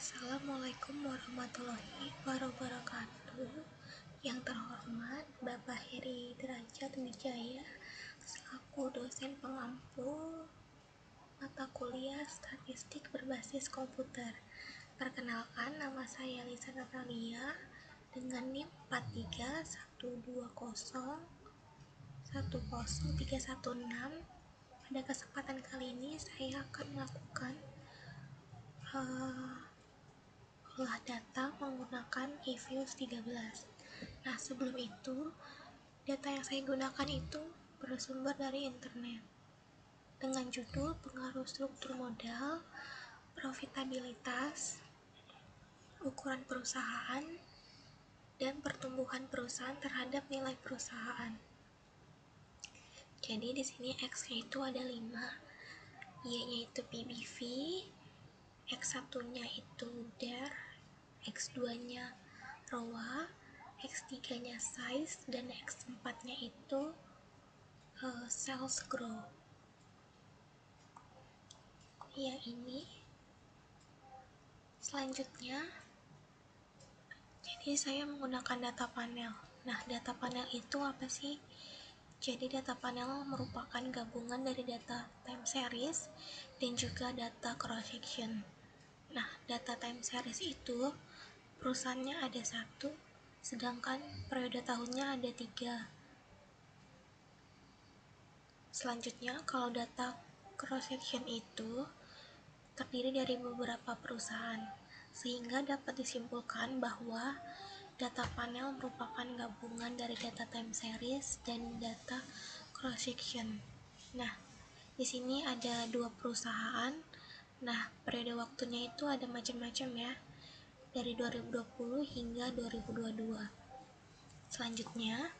Assalamualaikum warahmatullahi wabarakatuh. Yang terhormat Bapak Heri Derajat Wijaya selaku dosen pengampu mata kuliah statistik berbasis komputer. Perkenalkan, nama saya Lisa Natalia dengan NIM 431010316. Pada kesempatan kali ini saya akan melakukan olah data menggunakan eViews 13. Nah, sebelum itu, data yang saya gunakan itu bersumber dari internet dengan judul pengaruh struktur modal, profitabilitas, ukuran perusahaan, dan pertumbuhan perusahaan terhadap nilai perusahaan. Jadi di sini X-nya itu ada 5, Y-nya itu PBV, X1-nya itu DER, X2-nya ROA, X3-nya size, dan X4-nya itu sales growth. Ya, ini. Selanjutnya, jadi saya menggunakan data panel. Nah, data panel itu apa sih? Jadi data panel merupakan gabungan dari data time series dan juga data cross section. Nah, data time series itu perusahaannya ada 1, sedangkan periode tahunnya ada 3. Selanjutnya, kalau data cross section itu terdiri dari beberapa perusahaan, sehingga dapat disimpulkan bahwa data panel merupakan gabungan dari data time series dan data cross section. Nah, di sini ada 2 perusahaan. Nah, periode waktunya itu ada macam-macam ya, dari 2020 hingga 2022. Selanjutnya,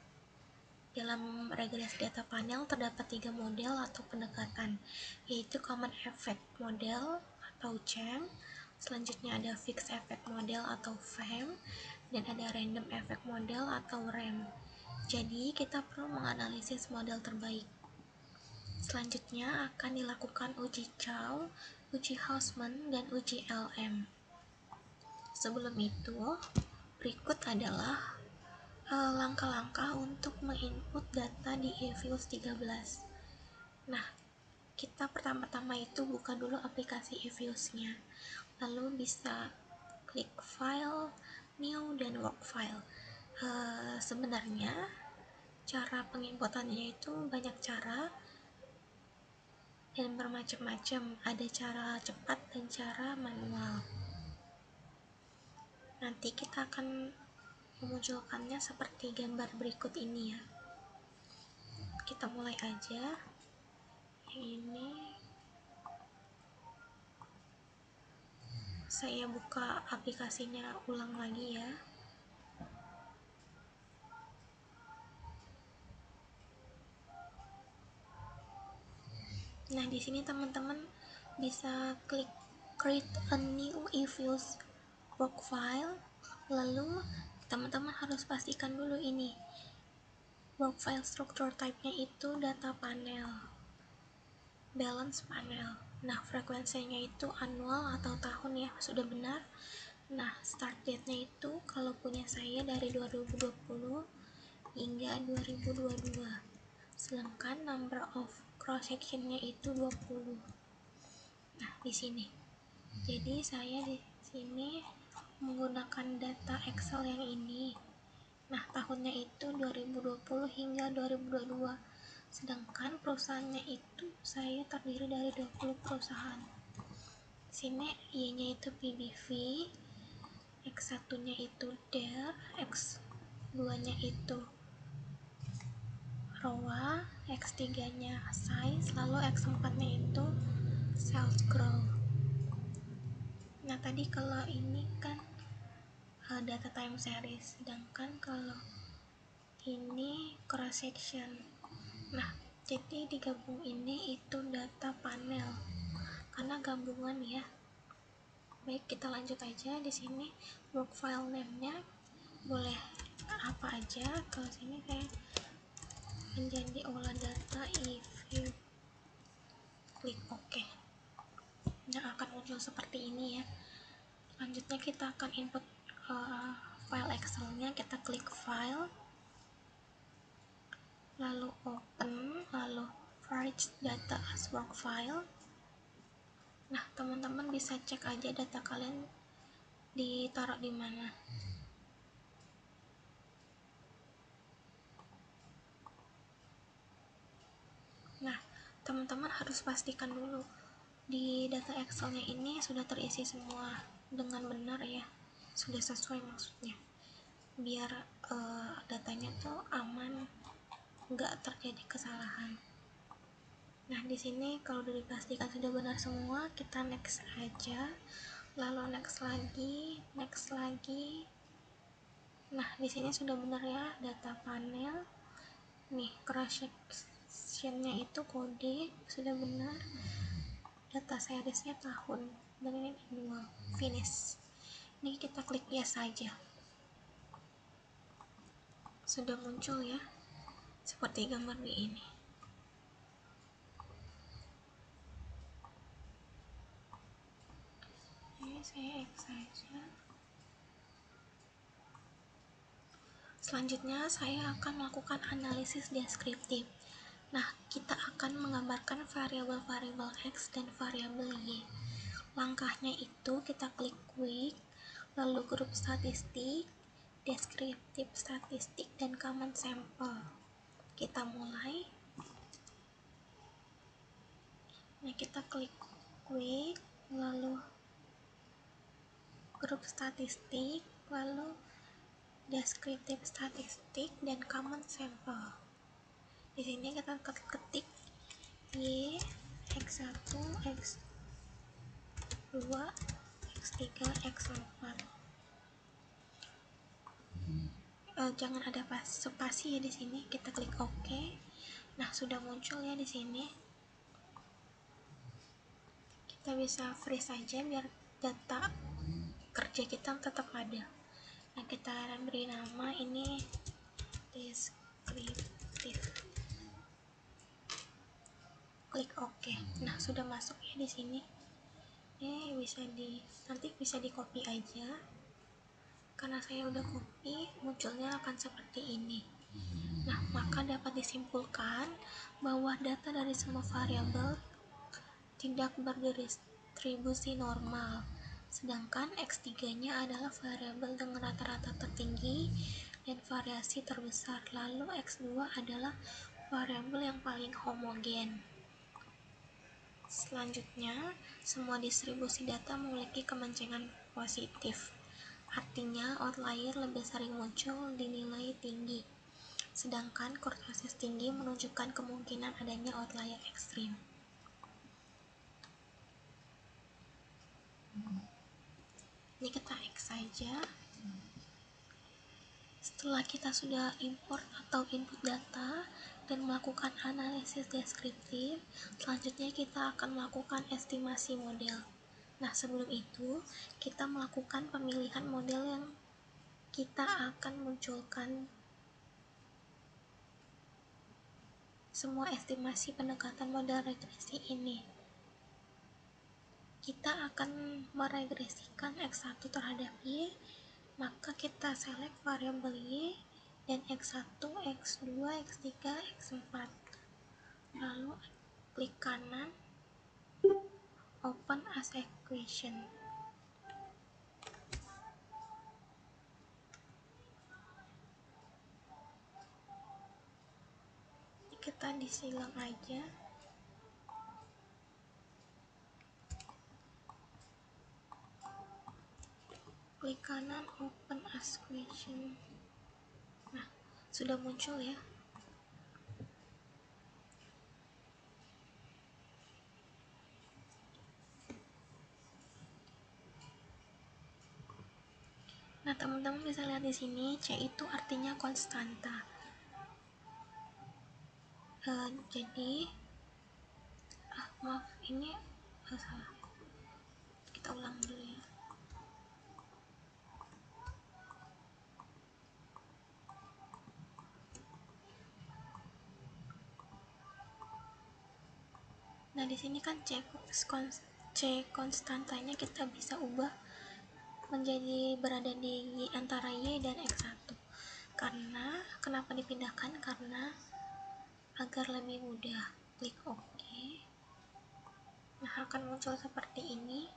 dalam regresi data panel terdapat 3 model atau pendekatan, yaitu Common Effect Model atau CEM, selanjutnya ada Fixed Effect Model atau FEM, dan ada Random Effect Model atau REM. Jadi kita perlu menganalisis model terbaik. Selanjutnya akan dilakukan uji Chow, uji Hausman, dan uji LM. Sebelum itu, berikut adalah langkah-langkah untuk menginput data di eViews 13. Nah, kita pertama-tama itu buka dulu aplikasi eViews-nya, lalu bisa klik File, New, dan Work File. Sebenarnya cara penginputannya itu banyak cara dan bermacam-macam. Ada cara cepat dan cara manual. Nanti kita akan memunculkannya seperti gambar berikut ini ya. Kita mulai aja. Ini saya buka aplikasinya ulang lagi ya. Nah, di sini teman-teman bisa klik create a new eViews work file. Lalu teman-teman harus pastikan dulu ini work file structure type-nya itu data panel, balance panel. Nah, frekuensinya itu annual atau tahun ya, sudah benar. Nah, start date-nya itu kalau punya saya dari 2020 hingga 2022. Sedangkan number of cross section-nya itu 20. Nah, di sini. Jadi saya di sini menggunakan data Excel yang ini. Nah, tahunnya itu 2020 hingga 2022. Sedangkan perusahaannya itu saya terdiri dari 20 perusahaan. Sini Y-nya itu PBV, X1-nya itu DER, X2-nya itu ROA, X3-nya size, lalu X4-nya itu sales growth. Nah, tadi kalau ini kan data time series, sedangkan kalau ini cross section. Nah, jadi digabung ini itu data panel karena gabungan ya. Baik, kita lanjut aja. Di sini work file name-nya boleh apa aja. Kalau sini saya menjadi olah data eView, klik OK. Nah, akan muncul seperti ini ya. Selanjutnya kita akan input file Excel-nya. Kita klik file, lalu open, lalu fetch data as work file. Nah, teman-teman bisa cek aja data kalian ditaruh di mana. Nah, teman-teman harus pastikan dulu di data Excel-nya ini sudah terisi semua dengan benar ya, sudah sesuai maksudnya, biar datanya tuh aman, nggak terjadi kesalahan. Nah, di sini kalau udah dipastikan sudah benar semua, kita next aja, lalu next lagi, next lagi. Nah, di sini sudah benar ya, data panel. Nih, cross section-nya itu kode sudah benar. Data seriesnya tahun, dan ini annual, finish. Ini kita klik yes saja. Sudah muncul ya, seperti gambar di ini. Oke, saya X saja. Selanjutnya saya akan melakukan analisis deskriptif. Nah, kita akan menggambarkan variabel-variabel X dan variabel Y. Langkahnya itu kita klik quick, lalu grup statistik, deskriptif statistik, dan common sample. Kita mulai. Nah, kita klik quick, lalu grup statistik, lalu deskriptif statistik, dan common sample. Di sini kita ketik Y, X1, X2, X3, X4. Jangan ada spasi ya di sini. Kita klik OK. Nah, sudah muncul ya di sini. Kita bisa freeze saja biar data kerja kita tetap ada. Nah, kita beri nama ini deskriptif. Klik OK. Nah, sudah masuk ya di sini. Nanti bisa di copy aja. Karena saya udah copy, munculnya akan seperti ini. Nah, maka dapat disimpulkan bahwa data dari semua variabel tidak berdistribusi normal. Sedangkan X3-nya adalah variabel dengan rata-rata tertinggi dan variasi terbesar. Lalu X2 adalah variabel yang paling homogen. Selanjutnya, semua distribusi data memiliki kemancangan positif. Artinya, outlier lebih sering muncul di nilai tinggi. Sedangkan kurtosis tinggi menunjukkan kemungkinan adanya outlier ekstrim. Ini kita X saja. Setelah kita sudah import atau input data dan melakukan analisis deskriptif, selanjutnya kita akan melakukan estimasi model. Nah, sebelum itu, kita melakukan pemilihan model yang kita akan munculkan. Semua estimasi pendekatan model regresi ini. Kita akan meregresikan X1 terhadap Y, maka kita select variabel Y dan X1, X2, X3, X4. Lalu klik kanan, open as equation. Kita disilang aja. Klik kanan, open as equation. Nah, sudah muncul ya. Nah, teman-teman bisa lihat di sini, C itu artinya konstanta. Jadi, maaf, ini salah. Kita ulang dulu ya. Nah, di sini kan C konstantanya kita bisa ubah berada di antara Y dan X1. Karena kenapa dipindahkan? Karena agar lebih mudah. Klik OK. Nah, akan muncul seperti ini.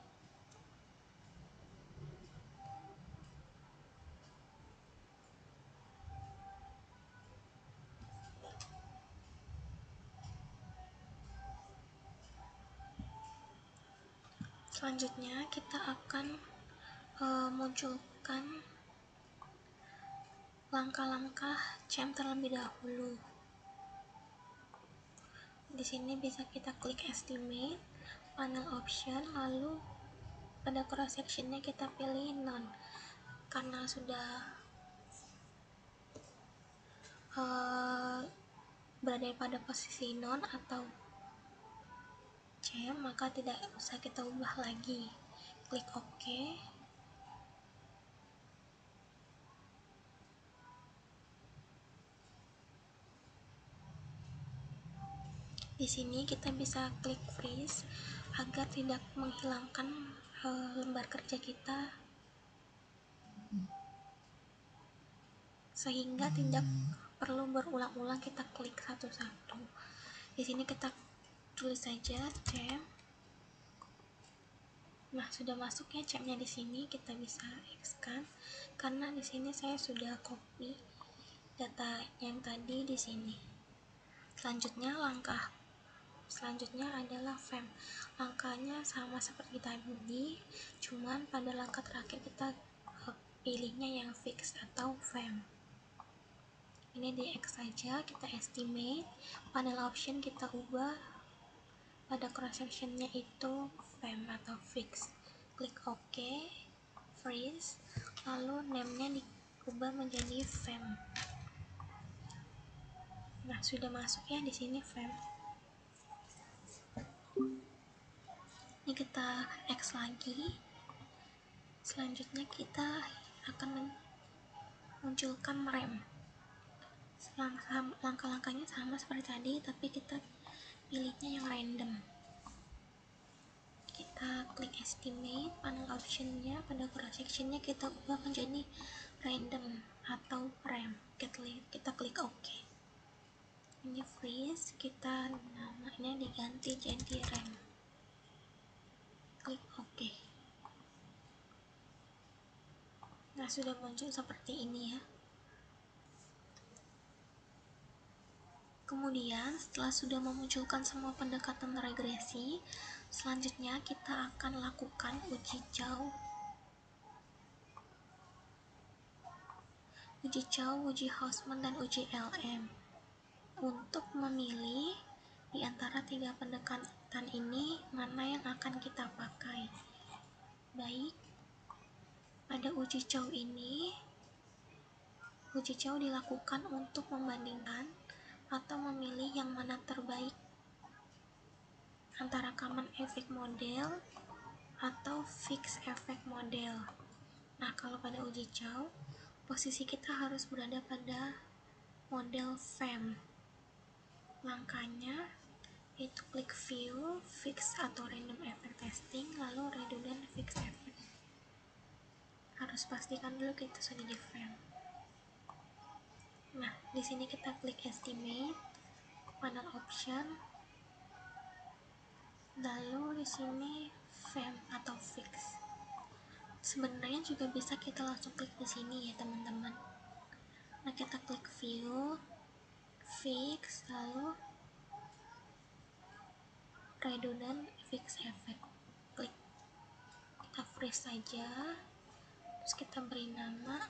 Selanjutnya kita akan munculkan langkah-langkah CAM terlebih dahulu. Di sini bisa kita klik estimate, panel option, lalu pada cross sectionnya kita pilih none. Karena sudah berada pada posisi none atau CAM, maka tidak usah kita ubah lagi. Klik OK. Di sini kita bisa klik freeze agar tidak menghilangkan lembar kerja kita, sehingga tidak perlu berulang-ulang kita klik satu-satu. Di sini kita tulis saja CAM. Nah, sudah masuk ya CAM-nya di sini, kita bisa X-kan karena di sini saya sudah copy data yang tadi di sini. Selanjutnya adalah FEM. Langkahnya sama seperti tadi, cuman pada langkah terakhir kita pilihnya yang fix atau FEM. Ini di X saja, kita estimate, panel option kita ubah, pada cross sectionnya itu FEM atau fix. Klik OK, freeze, lalu name-nya diubah menjadi FEM. Nah, sudah masuk ya di sini FEM. Ini kita X lagi. Selanjutnya kita akan munculkan rem. Langkah-langkahnya sama seperti tadi, tapi kita pilihnya yang random. Kita klik estimate, panel optionnya pada cross sectionnya kita ubah menjadi random atau rem. Kita klik OK. Ini freeze, kita namanya diganti jadi rem. Klik OK. Nah, sudah muncul seperti ini ya. Kemudian setelah sudah memunculkan semua pendekatan regresi, selanjutnya kita akan lakukan uji Chow, uji Hausman, dan uji LM untuk memilih di antara tiga pendekatan ini mana yang akan kita pakai. Baik, pada uji Chow ini, uji Chow dilakukan untuk membandingkan atau memilih yang mana terbaik antara common effect model atau fixed effect model. Nah, kalau pada uji Chow, posisi kita harus berada pada model FEM. Langkahnya itu klik view, fix atau random effect testing, lalu redundant fixed effect. Harus pastikan dulu kita sudah di FEM. Nah, di sini kita klik estimate, panel option, lalu di sini FEM atau fix. Sebenarnya juga bisa kita langsung klik di sini ya teman-teman. Nah, kita klik view, fix, lalu redundant fix effect. Klik, kita freeze saja, terus kita beri nama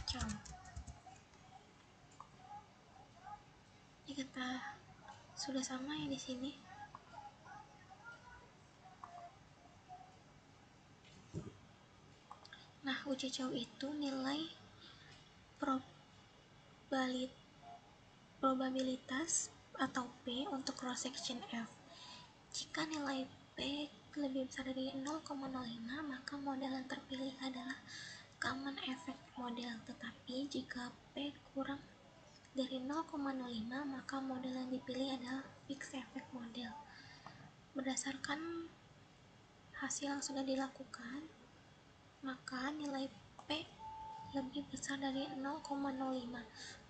Chow. Ini kita sudah sama ya di sini. Nah, uji Chow itu nilai probabilitas atau P untuk cross section F. Jika nilai P lebih besar dari 0,05, maka model yang terpilih adalah common effect model. Tetapi jika P kurang dari 0,05, maka model yang dipilih adalah fixed effect model. Berdasarkan hasil yang sudah dilakukan, maka nilai P lebih besar dari 0,05,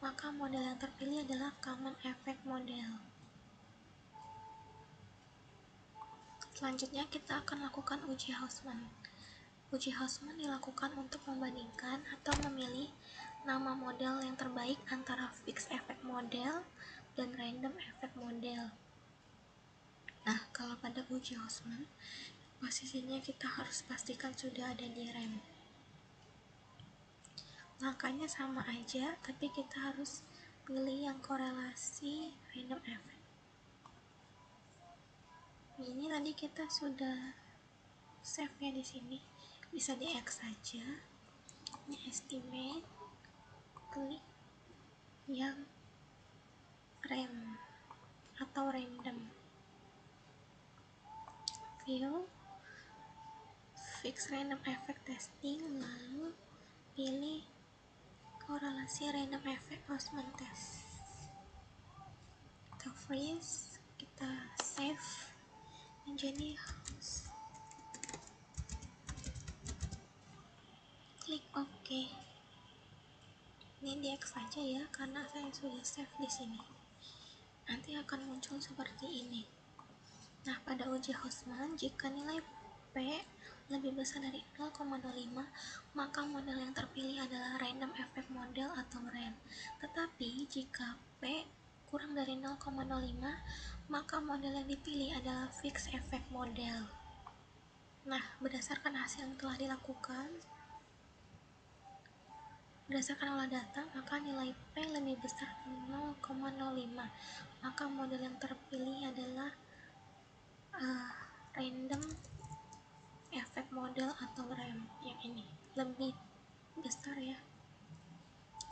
maka model yang terpilih adalah common effect model. Selanjutnya kita akan lakukan uji Hausman. Uji Hausman dilakukan untuk membandingkan atau memilih nama model yang terbaik antara fixed effect model dan random effect model. Nah, kalau pada uji Hausman, posisinya kita harus pastikan sudah ada di rem. Langkahnya sama aja, tapi kita harus pilih yang korelasi random effect. Ini tadi kita sudah save ya di sini, bisa di X saja. Ini estimate, klik yang rem atau random, view fix random effect testing, lalu pilih korelasi random effect Hausman test. Kita freeze, kita save menjadi klik OK. Ini di X saja ya, karena saya sudah save di sini. Nanti akan muncul seperti ini. Nah, pada uji Hausman, jika nilai P lebih besar dari 0,05, maka model yang terpilih adalah random effect model atau RAM. Tetapi jika P kurang dari 0,05, maka model yang dipilih adalah fixed effect model. Nah, berdasarkan hasil yang telah dilakukan, berdasarkan olah data, maka nilai P lebih besar dari 0,05, maka model yang terpilih adalah random effect model atau RAM. Yang ini lebih besar ya.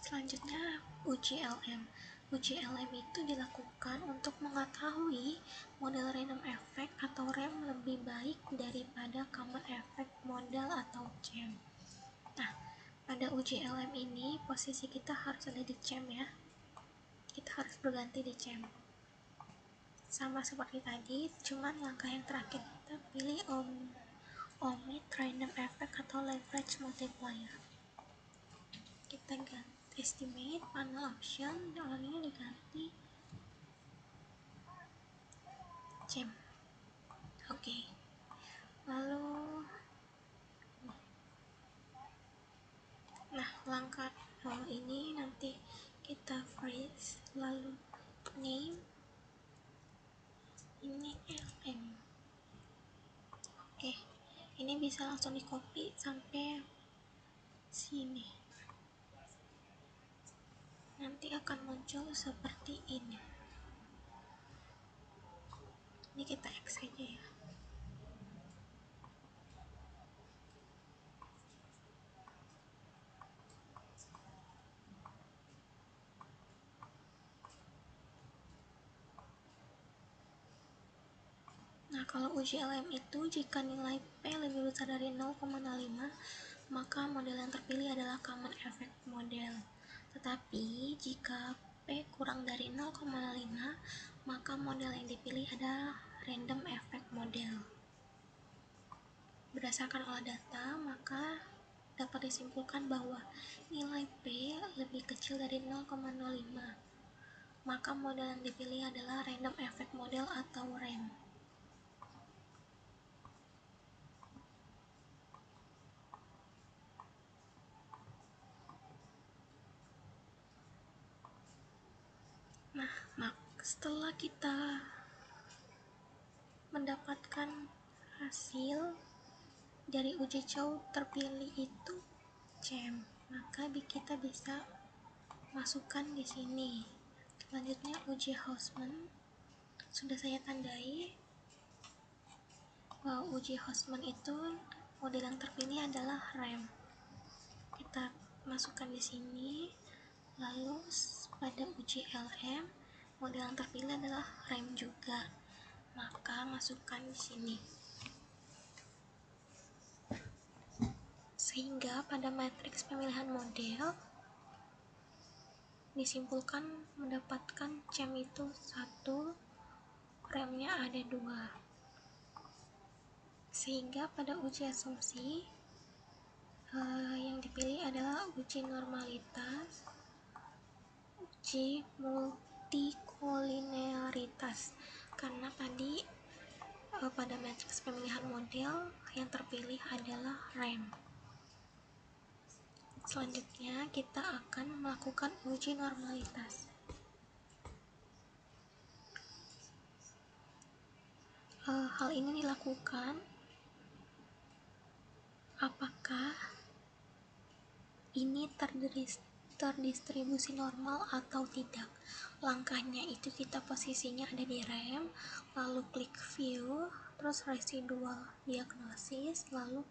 Selanjutnya uji LM. Uji LM itu dilakukan untuk mengetahui model random effect atau RAM lebih baik daripada common effect model atau CHAM. Nah, pada uji LM ini posisi kita harus ada di CHAM ya. Kita harus berganti di CHAM. Sama seperti tadi, cuman langkah yang terakhir kita pilih omit random effect atau leverage multiplier. Kita ganti estimate panel option, awalnya diganti CHAM. Oke. Lalu langkah ini nanti kita freeze, lalu name ini LM. Oke, ini bisa langsung di copy sampai sini. Nanti akan muncul seperti ini. Ini kita X saja ya. Nah, kalau uji LM itu jika nilai P lebih besar dari 0,05, maka model yang terpilih adalah common effect model. Tetapi jika P kurang dari 0,5, maka model yang dipilih adalah random effect model. Berdasarkan olah data, maka dapat disimpulkan bahwa nilai P lebih kecil dari 0,05, maka model yang dipilih adalah random effect model atau RAM. Nah, setelah kita mendapatkan hasil dari uji Chow terpilih itu CHAM, maka kita bisa masukkan di sini. Selanjutnya uji Hausman, sudah saya tandai bahwa uji Hausman itu model yang terpilih adalah RAM. Kita masukkan di sini. Lalu pada uji LM, model yang terpilih adalah RAM juga. Maka masukkan di sini. Sehingga pada matriks pemilihan model disimpulkan mendapatkan CHAM itu 1, RAM-nya ada 2. Sehingga pada uji asumsi Yang dipilih adalah uji normalitas, uji multikolinearitas, karena tadi pada matriks pemilihan model yang terpilih adalah RAM. Selanjutnya kita akan melakukan uji normalitas. Hal ini dilakukan apakah ini terdistribusi normal atau tidak. Langkahnya itu kita posisinya ada di RAM, lalu klik view, terus residual diagnosis, lalu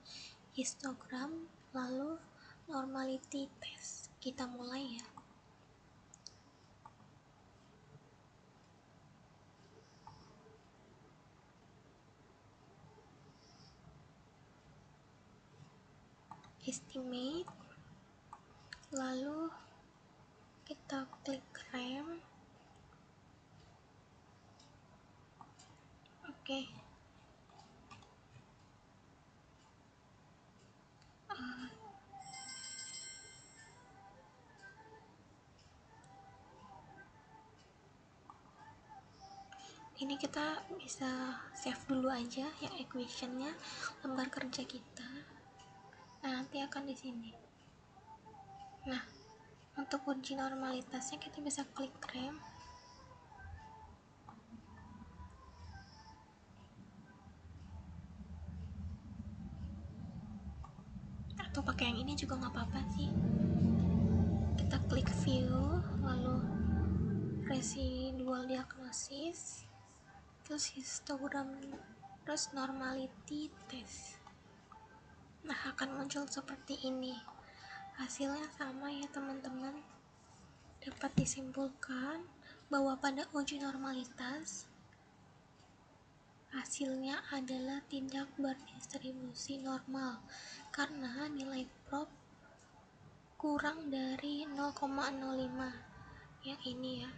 histogram, lalu normality test. Kita mulai ya. Estimate, lalu kita klik RAM. Oke. Ini kita bisa save dulu aja ya equationnya, lembar kerja kita. Nah, nanti akan di sini. Nah, untuk uji normalitasnya kita bisa klik RAM. Atau pakai yang ini juga nggak apa-apa sih. Kita klik view, lalu residual diagnosis, terus histogram, terus normality test. Nah, akan muncul seperti ini. Hasilnya sama ya teman-teman. Dapat disimpulkan bahwa pada uji normalitas hasilnya adalah tidak berdistribusi normal karena nilai prop kurang dari 0,05 yang ini ya.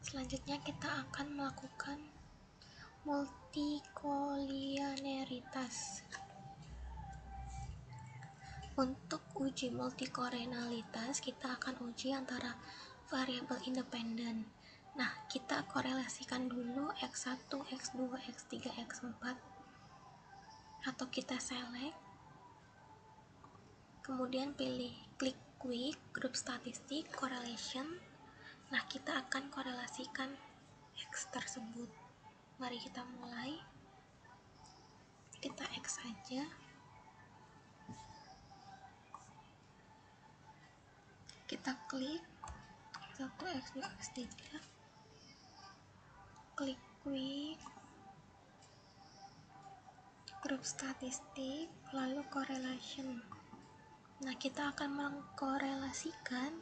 Selanjutnya kita akan melakukan multikolinearitas. Untuk uji multikolinearitas kita akan uji antara variabel independen. Nah, kita korelasikan dulu X1, X2, X3, X4, atau kita select, kemudian pilih klik quick group statistik correlation. Nah, kita akan korelasikan X tersebut. Mari kita mulai. Kita X saja. Kita klik X1, X2, X3, klik quick grup statistik, lalu correlation. Nah, kita akan mengkorelasikan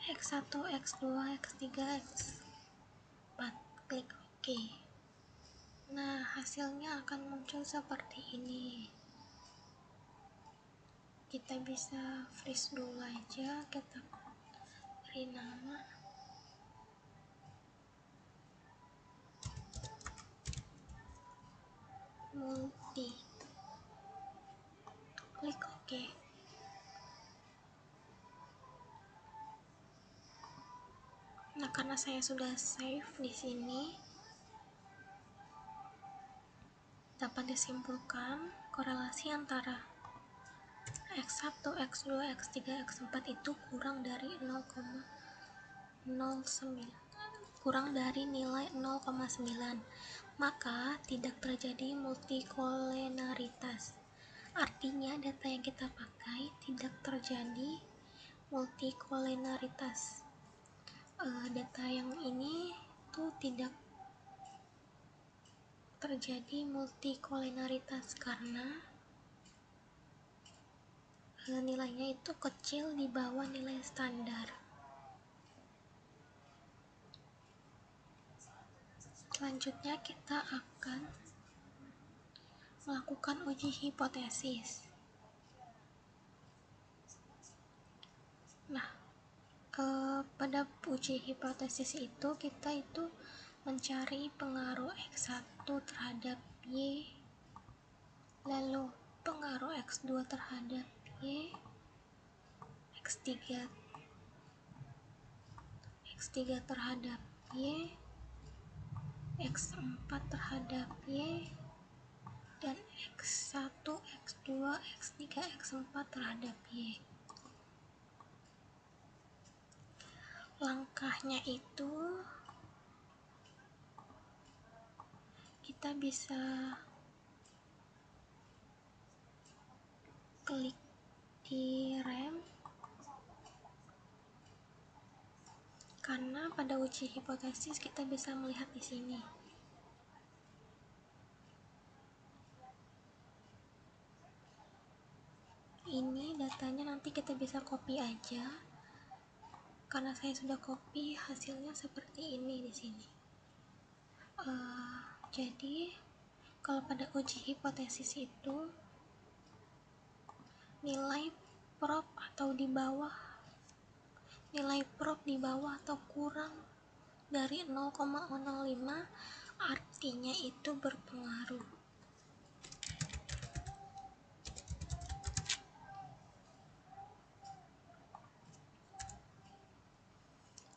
X1, X2, X3, X4. Klik OK. Nah, hasilnya akan muncul seperti ini. Kita bisa freeze dulu aja, kita beri nama multi, klik OK. Nah, karena saya sudah save di sini, dapat disimpulkan korelasi antara X1, X2, X3, X4 itu kurang dari 0,09, kurang dari nilai 0,9, maka tidak terjadi multikolinearitas. Artinya data yang kita pakai tidak terjadi multikolinearitas. Data yang ini tuh tidak terjadi multikolinearitas karena nilainya itu kecil di bawah nilai standar. Selanjutnya kita akan melakukan uji hipotesis. Nah, pada uji hipotesis itu kita itu mencari pengaruh X1 terhadap Y, lalu pengaruh mengaruh X2 terhadap Y, X3 terhadap Y, X4 terhadap Y, dan X1, X2, X3, X4 terhadap Y. Langkahnya itu kita bisa klik di rem, karena pada uji hipotesis kita bisa melihat di sini. Ini datanya nanti kita bisa copy aja. Karena saya sudah copy, hasilnya seperti ini di sini. Jadi kalau pada uji hipotesis itu nilai prop di bawah atau kurang dari 0,05 artinya itu berpengaruh.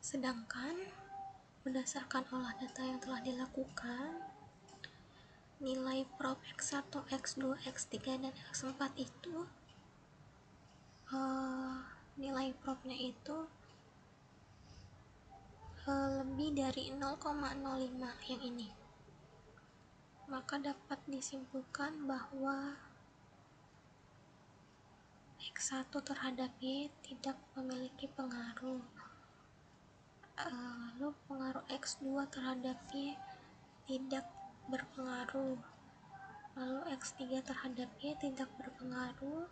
Sedangkan berdasarkan olah data yang telah dilakukan, nilai prop X1, X2, X3, dan X4 itu nilai propnya itu lebih dari 0,05 yang ini. Maka dapat disimpulkan bahwa X1 terhadap Y tidak memiliki pengaruh. Lalu pengaruh X2 terhadap Y tidak berpengaruh, lalu X3 terhadap Y tidak berpengaruh,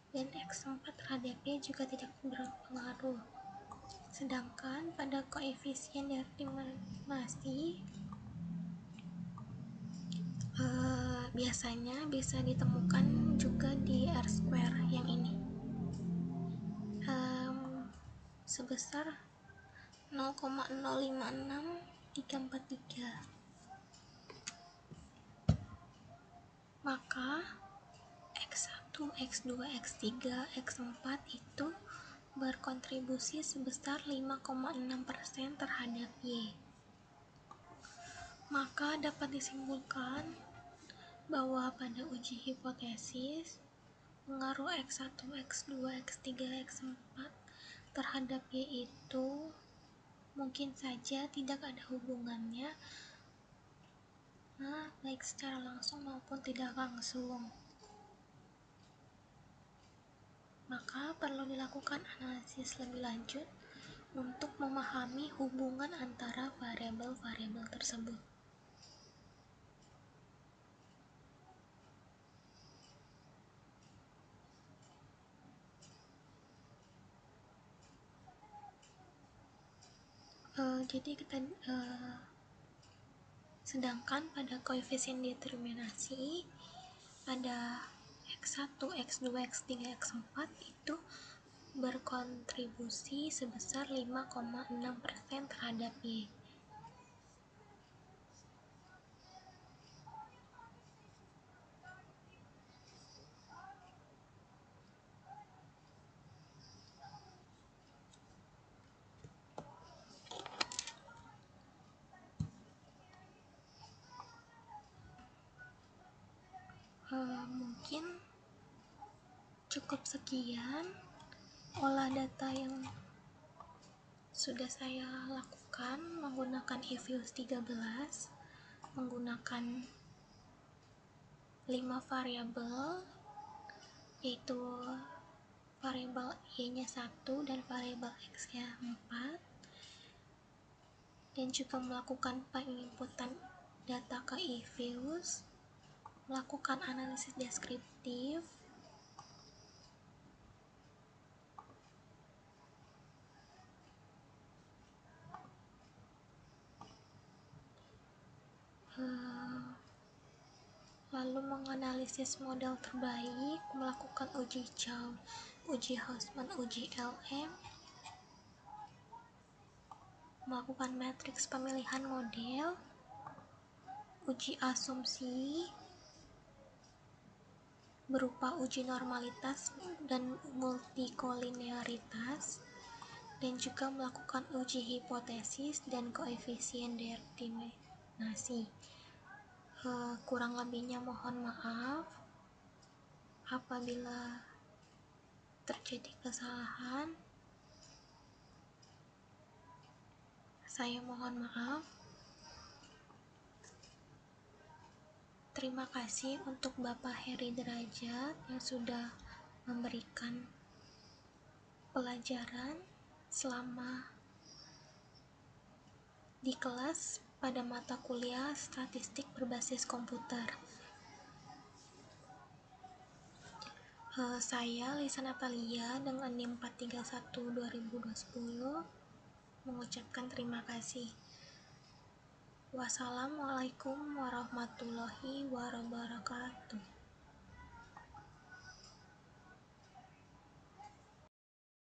dan X4 terhadap Y juga tidak berpengaruh. Sedangkan pada koefisien determinasi biasanya bisa ditemukan juga di R2 yang ini, sebesar 0,056343. Maka X1, X2, X3, X4 itu berkontribusi sebesar 5,6% terhadap Y. Maka dapat disimpulkan bahwa pada uji hipotesis pengaruh X1, X2, X3, X4 terhadap Y itu mungkin saja tidak ada hubungannya, baik secara langsung maupun tidak langsung. Maka perlu dilakukan analisis lebih lanjut untuk memahami hubungan antara variabel-variabel tersebut. Jadi kita sedangkan pada koefisien determinasi pada X1, X2, X3, X4 itu berkontribusi sebesar 5,6% terhadap Y. Mungkin cukup sekian olah data yang sudah saya lakukan menggunakan eViews 13, menggunakan 5 variabel, yaitu variabel Y-nya 1 dan variabel X-nya 4, dan juga melakukan penginputan data ke eViews, melakukan analisis deskriptif, lalu menganalisis model terbaik, melakukan uji Chow, uji Hausman, uji LM, melakukan matriks pemilihan model, uji asumsi, berupa uji normalitas dan multikolinearitas, dan juga melakukan uji hipotesis dan koefisien determinasi. Kurang lebihnya mohon maaf apabila terjadi kesalahan. Saya mohon maaf. Terima kasih untuk Bapak Heri Derajat yang sudah memberikan pelajaran selama di kelas pada mata kuliah statistik berbasis komputer. Saya Lisa Natalia dengan NIM 431 2020 mengucapkan terima kasih. Wassalamualaikum warahmatullahi wabarakatuh.